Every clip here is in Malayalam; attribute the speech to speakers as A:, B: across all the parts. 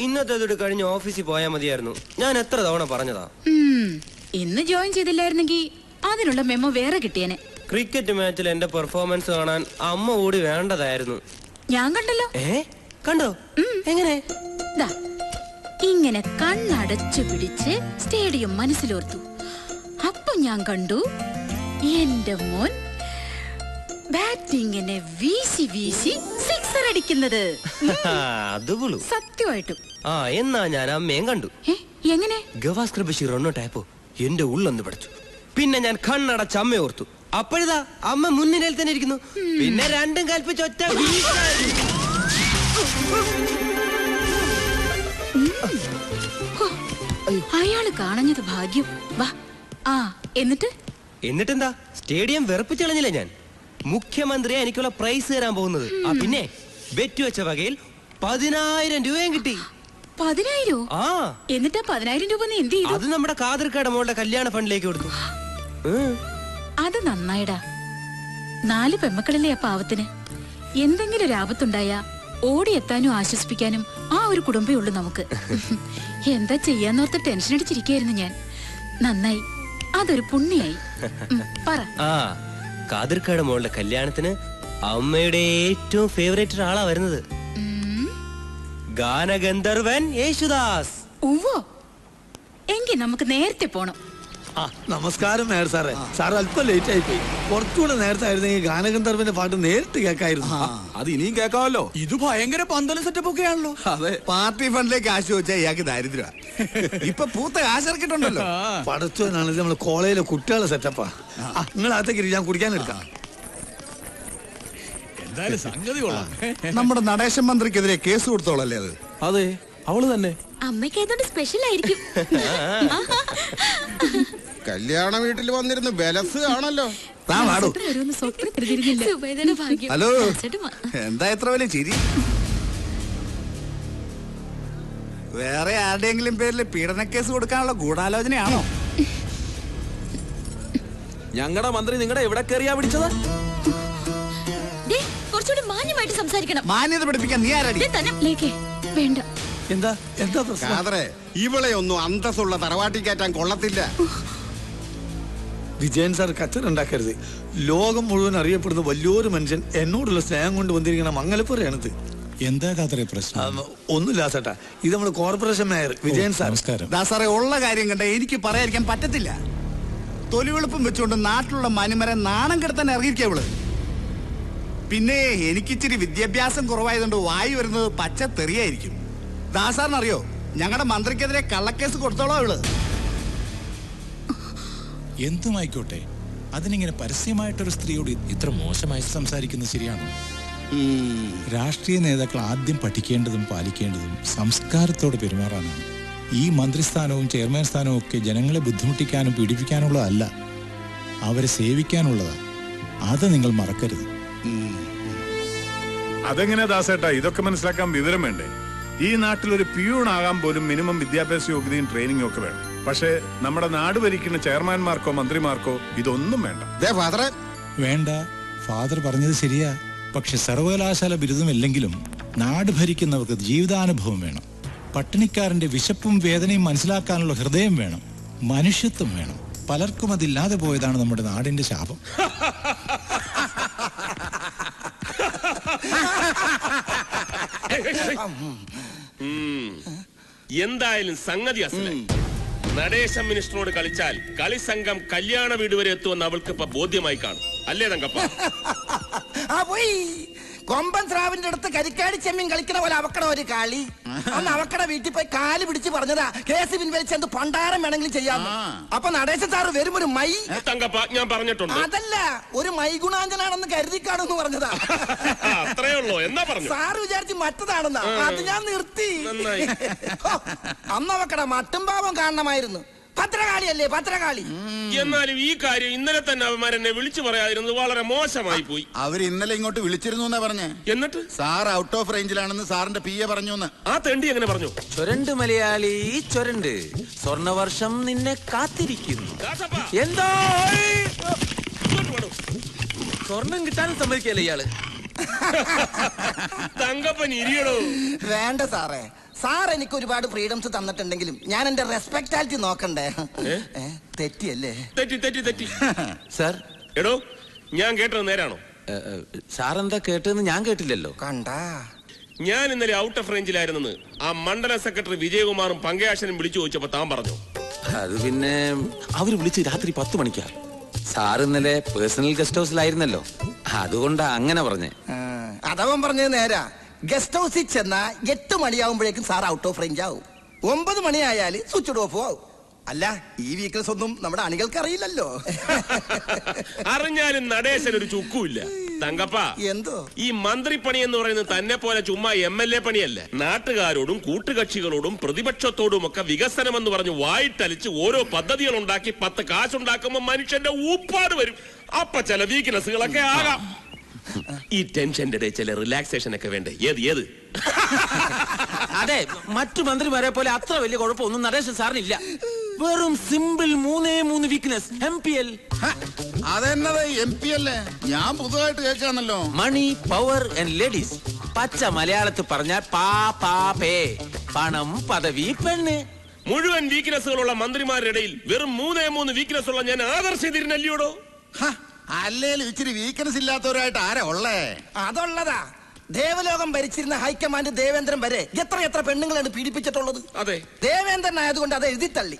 A: ഇന്നത്തെ കഴിഞ്ഞ് ഓഫീസിൽ പോയാൽ മതിയായിരുന്നു. ഞാൻ എത്ര തവണ പറഞ്ഞതാ.
B: ഇന്ന് ജോയിൻ ചെയ്തില്ലായിരുന്നെങ്കിൽ അതിനുള്ള മെമ്മോ വേറെ കിട്ടിയേനെ.
A: ക്രിക്കറ്റ് മാച്ചിൽ എന്റെ പെർഫോമൻസ് കാണാൻ അമ്മ കൂടി വേണ്ടതായിരുന്നു.
B: ഞാൻ കണ്ടല്ലോ.
A: കണ്ടോ? എങ്ങനെ?
B: ഇങ്ങനെ കണ്ണടച്ചു പിടിച്ച് സ്റ്റേഡിയം മനസ്സിലോർത്തു. അപ്പൊ ഞാൻ കണ്ടു എന്റെ മോൻ ബാറ്റിങ്ങിനെ വീശി വീശി സിക്സർ അടിക്കുന്നത്. സത്യമായിട്ടും.
A: എന്നാ ഞാൻ അമ്മയും കണ്ടു.
B: എങ്ങനെ?
A: ഗവാസ്കർ ബഷീർ ഒന്നോട്ടായപ്പോ എന്റെ ഉള്ളൊന്ന് പഠിച്ചു. പിന്നെ ഞാൻ കണ്ണടച്ച് അമ്മ ഓർത്തു. അപ്പോഴിതാ അമ്മ മുന്നിൽ തന്നെ ഇരിക്കുന്നു. പിന്നെ രണ്ടും കൽപ്പിച്ച് ഒറ്റ
B: അയാള് കാണഞ്ഞത് ഭാഗ്യം. വാ.
A: എന്നിട്ടെന്താ സ്റ്റേഡിയം വെറുപ്പിച്ചളഞ്ഞില്ലേ ഞാൻ. മുഖ്യമന്ത്രിയെ എനിക്കുള്ള പ്രൈസ് തരാൻ പോകുന്നത്. പിന്നെ ബെറ്റ് വെച്ച വകയിൽ 10,000 രൂപയും കിട്ടി.
B: 10,000? എന്നിട്ട് 10,000 രൂപ നീ എന്ത് ചെയ്തു?
A: അത് നമ്മുടെ കാതിർക്കാട് മോളുടെ കല്യാണ ഫണ്ടിലേക്ക് കൊടുത്തു.
B: അത് നന്നായിടാ. 4 പെമ്മക്കളല്ലേ ആ പാവത്തിന്. എന്തെങ്കിലും ഒരു ആപത്തുണ്ടായാ ഓടിയെത്താനും ആശ്വസിപ്പിക്കാനും ആ ഒരു കുടുംബേ ഉള്ളൂ നമുക്ക്. എന്താ ചെയ്യാന്നോർത്ത് ടെൻഷൻ അടിച്ചിരിക്കായിരുന്നു ഞാൻ. നന്നായി, അതൊരു പുണ്യായി. പറ.
A: കാതിർക്കാട് മോളുടെ കല്യാണത്തിന് അമ്മയുടെ ഏറ്റവും ഫേവറേറ്റ് ആളാ വരുന്നത്. ഗാനഗന്ധർവൻ യേശുദാസ്.
B: എങ്കിൽ നമുക്ക് നേരത്തെ പോണം.
C: നമസ്കാരം മേയർ സാറേ. സാർ അല്പം ലേറ്റ് ആയി പോയി. കുറച്ചുകൂടെ നേരത്തെ ആയിരുന്നെങ്കിൽ ഗാനഗന്ധർവന്റെ പാട്ട് നേരിട്ട് കേൾക്കായിരുന്നു.
D: അത് ഇനിയും കേൾക്കാമല്ലോ.
C: ഇത് ഭയങ്കര പന്തലും സെറ്റപ്പ് ഒക്കെ ആണല്ലോ.
D: അതെ, പാർട്ടി ഫണ്ടിലേക്ക് കാശ് വെച്ചാൽ ഇയാൾക്ക് ദാരിദ്ര്യ. ഇപ്പൊ പൂത്ത കാശ് ഇറക്കിട്ടുണ്ടല്ലോ.
C: പടച്ചോനാണ് ഇത് നമ്മള് കോളേജിലെ കുട്ടികളെ സെറ്റപ്പാ. നിങ്ങൾ അകത്തേക്ക് ഞാൻ കുടിക്കാൻ എടുക്കാം.
D: എന്തായാലും സംഗതി കൊള്ളാം. നമ്മുടെ നടേശൻ മന്ത്രിക്കെതിരെ കേസ് കൊടുത്തോളല്ലേ അത്?
C: അതെ, അവള് തന്നെ.
B: അമ്മയ്ക്ക് ഏതോണ്ട് സ്പെഷ്യൽ ആയിരിക്കും.
D: കല്യാണ വീട്ടിൽ വന്നിരുന്ന് ബലസ് ആണല്ലോ.
C: ഹലോ, എന്താ എത്ര വലിയ ചിരി? വേറെ ആരുടെയെങ്കിലും പേരിൽ പീഡന കേസ് കൊടുക്കാനുള്ള ഗൂഢാലോചനയാണോ?
E: ഞങ്ങളുടെ മന്ത്രി നിങ്ങളുടെ എവിടെ കയറിയാ പിടിച്ചത്?
B: കുറച്ചുകൂടി മാന്യമായിട്ട് സംസാരിക്കണം.
C: മാന്യത പഠിപ്പിക്കാൻ നീ ആരടി?
B: വേണ്ട.
C: എന്താ എന്താ പ്രശ്നം?
D: ഇവളെ ഒന്നും അന്തസ്സുള്ള തറവാട്ടി കയറ്റാൻ കൊള്ളത്തില്ല.
C: വിജയൻ സാർ കച്ചറുണ്ടാക്കരുത്. ലോകം മുഴുവൻ അറിയപ്പെടുന്ന വലിയൊരു മനുഷ്യൻ എന്നോടുള്ള സ്നേഹം കൊണ്ട് വന്നിരിക്കുന്ന മംഗലപ്പുറയാണിത്.
F: എന്താ കാതറേ പ്രശ്നം?
C: ഒന്നുമില്ല ചേട്ടാ, ഇത് നമ്മുടെ കോർപ്പറേഷൻ മേയർ വിജയൻ സാർ.
D: സാറേ, ഉള്ള കാര്യം കണ്ട എനിക്ക് പറയാതിരിക്കാൻ പറ്റത്തില്ല. തൊലിവെളുപ്പം വെച്ചുകൊണ്ട് നാട്ടിലുള്ള മനുമരെ നാണം കെടുത്താൻ ഇറങ്ങിയിരിക്കവള്. പിന്നെ എനിക്കിച്ചിരി വിദ്യാഭ്യാസം കുറവായതുകൊണ്ട് വായി വരുന്നത് പച്ച തെറിയായിരിക്കും. ദാസാറിനറിയോ, ഞങ്ങളുടെ മന്ത്രിക്കെതിരെ കള്ളക്കേസ് കൊടുത്തോളോ അവള്.
F: എന്തുമായിക്കോട്ടെ, അതിനിങ്ങനെ പരസ്യമായിട്ടൊരു സ്ത്രീയോട് ഇത്ര മോശമായി സംസാരിക്കുന്നത് ശരിയാണോ? രാഷ്ട്രീയ നേതാക്കൾ ആദ്യം പഠിക്കേണ്ടതും പാലിക്കേണ്ടതും സംസ്കാരത്തോട് പെരുമാറാനാണ്. ഈ മന്ത്രിസ്ഥാനവും ചെയർമാൻ സ്ഥാനവും ഒക്കെ ജനങ്ങളെ ബുദ്ധിമുട്ടിക്കാനും പീഡിപ്പിക്കാനുള്ളതല്ല, അവരെ സേവിക്കാനുള്ളതാണ്. അത് നിങ്ങൾ മറക്കരുത്.
G: അതെങ്ങനെയാ ദാസേട്ടാ, ഇതൊക്കെ മനസ്സിലാക്കാൻ വിവരം വേണ്ടേ? ഈ നാട്ടിൽ ഒരു പിയൂണാകാൻ പോലും മിനിമം വിദ്യാഭ്യാസ യോഗ്യതയും ട്രെയിനിങ്ങും ഒക്കെ വേണം. പക്ഷേ നമ്മുടെ നാട് ഭരിക്കുന്ന ചെയർമാൻമാർക്കോ മന്ത്രിമാർക്കോ ഇതൊന്നും വേണ്ട.
F: വേണ്ട, ഫാദർ പറഞ്ഞത് ശരിയാ. പക്ഷെ സർവകലാശാല ബിരുദമില്ലെങ്കിലും നാട് ഭരിക്കുന്നവർക്ക് ജീവിതാനുഭവം വേണം. പട്ടിണിക്കാരന്റെ വിശപ്പും വേദനയും മനസ്സിലാക്കാനുള്ള ഹൃദയം വേണം, മനുഷ്യത്വം വേണം. പലർക്കും അതില്ലാതെ പോയതാണ് നമ്മുടെ നാടിന്റെ ശാപം.
H: എന്തായാലും സംഗതി അസലായി. നടേശൻ മിനിസ്റ്ററോട് കളിച്ചാൽ കളിസംഘം കല്യാണ വീട് വരെ എത്തുമെന്ന് അവൾക്ക് ഇപ്പൊ ബോധ്യമായി കാണും. അല്ലേ തങ്കപ്പ?
I: കൊമ്പൻ സ്രാവിന്റെ അടുത്ത് കരിക്കാടി ചെമ്മീൻ കളിക്കണ പോലെ അവക്കട ഒരു കളി. അന്ന് അവക്കട വീട്ടിൽ പോയി കാല് പിടിച്ച് പറഞ്ഞതാ കേസ് പിൻവലിച്ചെന്ത് പണ്ടാരം വേണമെങ്കിലും ചെയ്യാം. അപ്പൊ നടേശൻ സാറ് വരും ഒരു മൈ
H: തങ്കപ്പ ഞാൻ പറഞ്ഞിട്ടുണ്ട്.
I: അതല്ല, ഒരു മൈ ഗുണാഞ്ചനാണെന്ന് കരുതിക്കാണെന്ന് പറഞ്ഞതാ.
H: അത്രേ ഉള്ളൂ. എന്നാ പറഞ്ഞു?
I: സാറ് വിചാരിച്ച് മറ്റതാണെന്നാ. അത് ഞാൻ നിർത്തി. അന്ന് അവക്കട മട്ടും പാവം കാണണമായിരുന്നു. ഭദ്രകാളിയല്ലേ ഭദ്രകാളി.
H: എന്നാലും ഈ കാര്യം ഇന്നലെ തന്നെ അവന്മാരെന്നെ വിളിച്ചു പറയാതിരുന്നത് വളരെ മോശമായി പോയി.
D: അവർ ഇന്നലെ ഇങ്ങോട്ട് വിളിച്ചിരുന്നു എന്നാ പറഞ്ഞേ.
H: എന്നിട്ട്
D: സാർ ഔട്ട് ഓഫ് റേഞ്ചിലാണെന്ന് സാറിന്റെ PA പറഞ്ഞു.
H: ആ തെണ്ടി എങ്ങനെ പറഞ്ഞു?
E: ചൊരണ്ട് മലയാളി ചൊരണ്ട്, സ്വർണവർഷം നിന്നെ കാത്തിരിക്കുന്നു. എന്താ സ്വർണം കിട്ടാനും സമ്മതിക്കല്ലേ ഇയാള്?
H: തങ്കപ്പൻ ഇരിയടോ.
I: വേണ്ട സാറേ, സാർ എനിക്ക് ഒരുപാട് ഫ്രീഡംസ് തന്നിട്ടുണ്ടെങ്കിലും ഞാൻ എന്റെ റെസ്പെക്ടാലിറ്റി നോക്കണ്ടേ? തെറ്റിയല്ലേ?
H: തെറ്റി
E: സാർ
H: എടോ, ഞാൻ കേട്ടത് നേരാണോ?
E: സാർ എന്താ കേട്ടതെന്ന് ഞാൻ കേട്ടില്ലല്ലോ.
I: കണ്ടാ
H: ഞാൻ ഇന്നലെ ഔട്ട് ഓഫ് റേഞ്ചിലായിരുന്നെന്ന് ആ മണ്ഡല സെക്രട്ടറി വിജയകുമാറും പങ്കയാശനും വിളിച്ചു ചോദിച്ചപ്പോ താൻ പറഞ്ഞു.
E: അത് പിന്നെ അവര് വിളിച്ച് രാത്രി 10 മണിക്കാ. സാർ ഇന്നലെ പേഴ്സണൽ ഗസ്റ്റ് ഹൗസിലായിരുന്നല്ലോ, അതുകൊണ്ടാ അങ്ങനെ പറഞ്ഞേ.
I: അതവൻ പറഞ്ഞത് നേരാ. ഗസ്റ്റ് ഹൗസിൽ ചെന്നാ 8 മണിയാവുമ്പോഴേക്കും സാർ ഔട്ട് ഓഫ് റേഞ്ച് ആവും. 9 മണിയായാല് സ്വിച്ച് ഓഫ് ആവും. അല്ല, ഈ വീക്ക്നെസ് ഒന്നും നമ്മുടെ അണികൾക്ക് അറിയില്ലല്ലോ.
H: അറിഞ്ഞാലും നടേശൻ ഒരു ചുക്കുമില്ല. തങ്കപ്പ,
I: എന്തോ
H: ഈ മന്ത്രിപ്പണി എന്ന് പറയുന്നത് തന്നെ പോലെ ചുമ്മാ MLA പണിയല്ല. നാട്ടുകാരോടും കൂട്ടുകക്ഷികളോടും പ്രതിപക്ഷത്തോടും ഒക്കെ വികസനം എന്ന് പറഞ്ഞ് വായിട്ടലിച്ച് ഓരോ പദ്ധതികൾ ഉണ്ടാക്കി 10 കാശുണ്ടാക്കുമ്പോ മനുഷ്യന്റെ ഊപ്പാട് വരും. അപ്പൊ ചില വീക്ക്നെസ്സുകളൊക്കെ ആകാം. ഈ ടെൻഷന്റെ ഇടയിൽ ചില റിലാക്സേഷൻ ഒക്കെ വേണ്ടേ? ഏത്
E: അതെ, മറ്റു മന്ത്രിമാരെ പോലെ അത്ര വലിയ കുഴപ്പമൊന്നും നടേശൻ സാറിനില്ല. വെറും സിമ്പിൾ 3 വീക്ക്നെസ്. MPL.
D: അതെന്നത് MPL? ഞാൻ പുതുതായിട്ട് കേൾക്കാണല്ലോ.
E: മണി, പവർ ആൻഡ് ലേഡീസ്. പച്ച മലയാളത്തിൽ പറഞ്ഞാൽ പണം, പദവി, പെണ്ണ്.
H: മുഴുവൻ വീക്ക്നെസ്സുകളുള്ള മന്ത്രിമാരുടെ ഇടയിൽ വെറും 3 വീക്ക്നെസ് ഉള്ള ഞാൻ ആദർശിതിരുന്നല്ലോടോ.
D: അല്ലേലും ഇച്ചിരി വീക്ക്നെസ് ഇല്ലാത്തവരായിട്ട് ആരാ ഉള്ളേ?
I: അതുള്ളതാ. ദേവലോകം ഭരിച്ചിരുന്ന ഹൈക്കമാൻഡ് ദേവേന്ദ്രൻ വരെ എത്ര പെണ്ണുങ്ങളാണ് പീഡിപ്പിച്ചിട്ടുള്ളത്.
H: അതെ,
I: ദേവേന്ദ്രൻ ആയതുകൊണ്ട് അത് എഴുതി തള്ളി.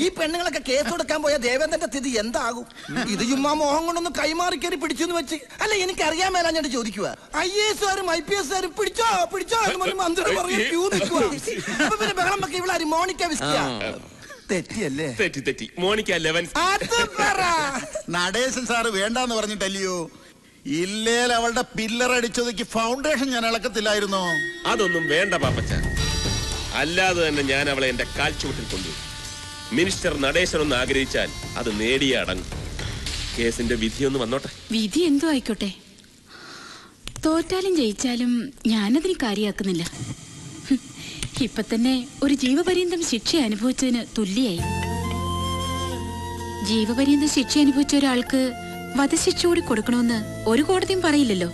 I: ഈ പെണ്ണുങ്ങളൊക്കെ കേസ് കൊടുക്കാൻ പോയ ദേവേന്ദ്രന്റെ സ്ഥിതി എന്താകും? ഇത് ചുമ്മാ മോഹം കൊണ്ടൊന്ന് കൈമാറി കയറി പിടിച്ചെന്ന് വെച്ച് അല്ല, എനിക്ക് അറിയാൻ മേലാ ഞാൻ ചോദിക്കുക. IAS-കാരും IPS-കാരും പിടിച്ചോ മന്ത്രി പറയാൻ ക്യൂ നിൽക്കുക. അപ്പൊ പിന്നെ ബഹളം വെക്ക ഇവിടെ മോണിക്ക വിസ്കിയ. തെറ്റിയല്ലേ?
H: തെറ്റി. മോണിക്ക 11.
D: നടേശൻ സാറ് വേണ്ടാന്ന് പറഞ്ഞിട്ടല്ലയോ? ഇല്ലേൽ അവളുടെ പില്ലർ അടിച്ചതൊക്കെ ഫൗണ്ടേഷൻ ഞാൻ ഇളക്കത്തില്ലായിരുന്നോ?
H: അതൊന്നും വേണ്ട പാപ്പച്ച. അല്ലാതെ തന്നെ ഞാൻ അവളെ എന്റെ കാൽച്ചുവട്ടിൽ കൊണ്ടുപോയി. മിനിസ്റ്റർ നടേശൻ ഒന്ന് ആഗ്രഹിച്ചാൽ അത് നേടിയേ അടങ്ങും. കേസിന്റെ വിധി ഒന്ന് വന്നോട്ടെ.
B: വിധി എന്തോ ആയിക്കോട്ടെ, തോറ്റാലും ജയിച്ചാലും ഞാനതിന് കാര്യമാക്കുന്നില്ല. ഇപ്പൊ തന്നെ ഒരു ജീവപര്യന്തം ശിക്ഷ അനുഭവിച്ചതിന് തുല്യായി. ജീവപര്യന്തം ശിക്ഷ അനുഭവിച്ച ഒരാൾക്ക് വധശിക്ഷ കൂടി കൊടുക്കണമെന്ന് ഒരു കോടതിയും പറയില്ലല്ലോ.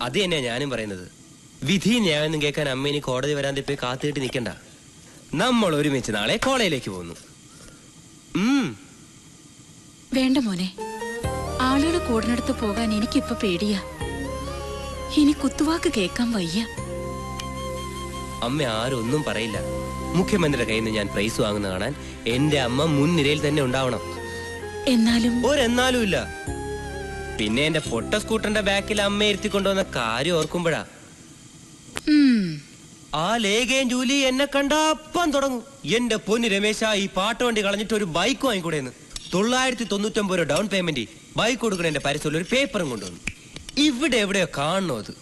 A: അത് തന്നെയാ ഞാനും പറയുന്നത്. വിധി ന്യായം കേൾക്കാൻ അമ്മേനി കോടതി വരാതെ പോയി കാത്തിട്ട് നിൽക്കണ്ട. നമ്മൾ ഒരുമിച്ച് നാളെ കോളേജിലേക്ക് പോകുന്നു.
B: വേണ്ട മോനെ, ആളുകൾ കൂടിനടുത്ത് പോകാൻ എനിക്കിപ്പൊ പേടിയാ. ഇനി കുത്തുവാക്ക് കേൾക്കാൻ വയ്യ.
A: അമ്മ ആരും ഒന്നും പറയില്ല. മുഖ്യമന്ത്രിയുടെ കയ്യിൽ നിന്ന് ഞാൻ പ്രൈസ് വാങ്ങുന്ന കാണാൻ എന്റെ അമ്മ മുൻനിരയിൽ തന്നെ ഉണ്ടാവണം.
B: എന്നാലും
A: ഇല്ല. പിന്നെ എന്റെ പൊട്ട സ്കൂട്ടറിന്റെ ബാക്കിൽ അമ്മ ഇരുത്തിക്കൊണ്ടുവന്ന കാര്യം ഓർക്കുമ്പോഴാ ആ ലേഖയും ജൂലി എന്നെ കണ്ട അപ്പം തുടങ്ങും. എന്റെ പൊന്ന് രമേശ, ഈ പാട്ട് വണ്ടി കളഞ്ഞിട്ട് ഒരു ബൈക്ക് വാങ്ങിക്കൂടെന്ന്. 999 രൂപ ഡൗൺ പേയ്മെന്റ്, ബൈക്ക് കൊടുക്കണ എന്റെ പരസ്യമുള്ള ഒരു പേപ്പറും കൊണ്ടുവന്നു. ഇവിടെ എവിടെയോ കാണണോ അത്?